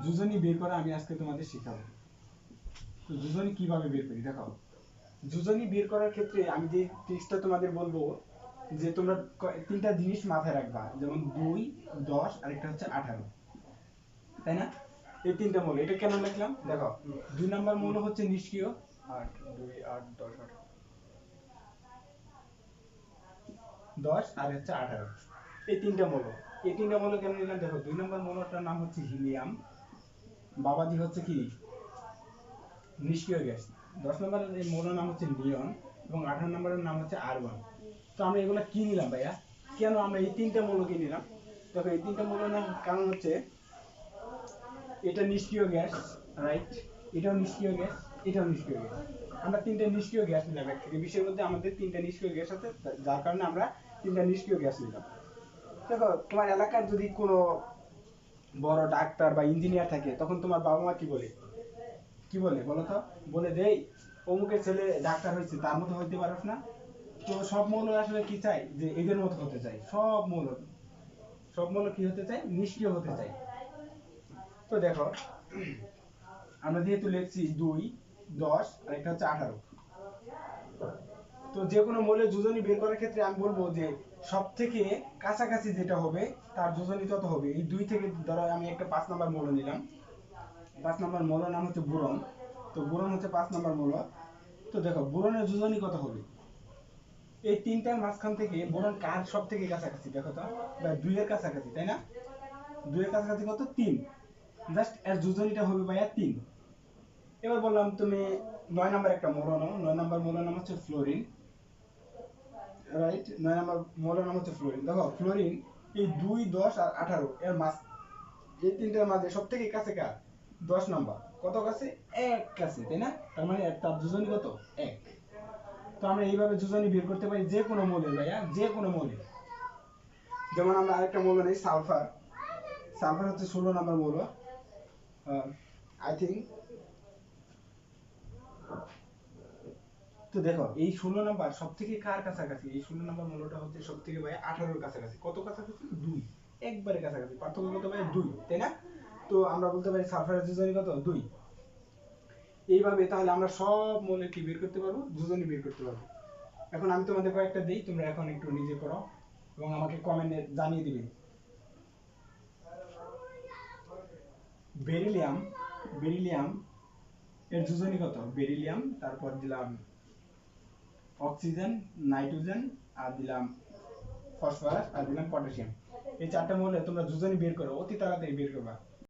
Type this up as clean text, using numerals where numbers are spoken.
যোজনী বের করা আমি আজকে তোমাদের শেখাবো। তো যোজনী কিভাবে বের করি দেখো। যোজনী বের করার ক্ষেত্রে আমি যে ট্রিক্সটা তোমাদের বলবো, যে তোমরা তিনটা জিনিস মাথায় রাখবা, যেমন 2, 10 আর একটা হচ্ছে 18, তাই না? এই তিনটা মৌল, এটা কেন লিখলাম দেখো। 2 নাম্বার মৌল হচ্ছে নিষ্ক্রিয়, 8 2 8 10 18 10 আর হচ্ছে 18, এই তিনটা মৌল। এই তিনটা মৌল কেন নিলাম দেখো। 2 নাম্বার মৌলটার নাম হচ্ছে হিলিয়াম, বাবাজি হচ্ছে কি নিষ্ক্রিয় গ্যাস। 10 নম্বরের এই মৌলের নাম হচ্ছে নিয়ন এবং 18 নম্বরের নাম হচ্ছে আর্গন। তো আমরা এগুলো কি নিলাম ভাইয়া, কেন আমরা এই তিনটা মৌলকে নিলাম দেখো। এই তিনটা মৌলের নাম কারণ হচ্ছে এটা নিষ্ক্রিয় গ্যাস, রাইট, এটাও নিষ্ক্রিয় গ্যাস, এটাও নিষ্ক্রিয় গ্যাস। আমরা তিনটা নিষ্ক্রিয় গ্যাস নিলাম। এক বিষয়ের মধ্যে আমাদের তিনটা নিষ্ক্রিয় গ্যাস আছে, যার কারণে আমরা তিনটা নিষ্ক্রিয় গ্যাস নিলাম। দেখো তোমার এলাকার যদি কোনো বড় ডাক্তার বা ইঞ্জিনিয়ার থাকে, তখন তোমার বাবা মা কি বলে, কি বলে বলো তো? বলে দেই অমুকের ছেলে ডাক্তার হয়েছে, তার মতো হইতে পারস না। তো সব মৌল আসলে কি চাই, যে এদের মতো হতে চাই। সব মৌল কি হতে চাই, নিষ্ক্রিয় হতে চাই। তো দেখো আমরা যেহেতু লিখছি 2 10 আর একটা হচ্ছে 18, তো যে কোনো মৌলের যোজনী বের করার ক্ষেত্রে আমি বলবো যে সব থেকে কাছাকাছি যেটা হবে তার যোজনী তত হবে। এই 2 থেকে ধরো আমি একটা 5 নাম্বার মৌল নিলাম, 5 নাম্বার মৌলের নাম হচ্ছে বোরন। তো বোরন হচ্ছে 5 নাম্বার মৌল। তো দেখো বোরনের যোজনী কত হবে, এই তিনটার মাঝখান থেকে বোরন কার সব থেকে কাছাকাছি দেখো তো, 2 এর কাছাকাছি, তাই না? 2 এর কাছাকাছি কত, 3। জাস্ট এর যোজনীটা হবে ভাইয়া 3। এবার বললাম তুমি 9 নাম্বার একটা মৌল নাও। 9 নাম্বার মৌলের নাম হচ্ছে ফ্লোরিন, রাইট। 9 নাম্বার মৌলের নাম হচ্ছে ফ্লোরিন। দেখো ফ্লোরিন এই 2 10 আর 18 এর মাঝ, এই তিনটার মাঝে সব থেকে কাছে কার, 10 নাম্বার। কত কাছে, 1 কাছে, তাই না? তার মানে তার যোজনী কত, 1। তো আমরা এইভাবে যোজনী বের করতে পারি যে কোনো মৌলের ভাইয়া, যে কোনো মৌলের। যেমন আমরা আরেকটা মৌল নেই সালফার। সালফার হচ্ছে 16 নাম্বার মৌল, আই থিঙ্ক। তো দেখো এই 16 নাম্বার সব থেকে কার কাছাকাছি, এই 16 নাম্বার মৌলটা হচ্ছে সব থেকে ভাই 18 এর কাছাকাছি। কত কাছাকাছি, 2, একবারে কাছাকাছি। পার্থক্য কত ভাই, 2, তাই না? তো আমরা বলতে পারি সালফারের যোজনী কত, 2। এইভাবে তাহলে আমরা সব মৌলের কি বের করতে পারবো, যোজনী বের করতে পারবো। এখন আমি তোমাদের কয়েকটা দেই, তোমরা এখন একটু নিজে করো এবং আমাকে কমেন্টে জানিয়ে দিবে। বেরিলিয়াম, বেরিলিয়াম এর যোজনী কত, বেরিলিয়াম, তারপর দিলাম অক্সিজেন, নাইট্রোজেন, আর দিলাম ফসফরাস, আর দিলাম পটাশিয়াম। এই চারটা মৌলে তোমরা যোজনী বের করো, অতি তাড়াতাড়ি বের করবা।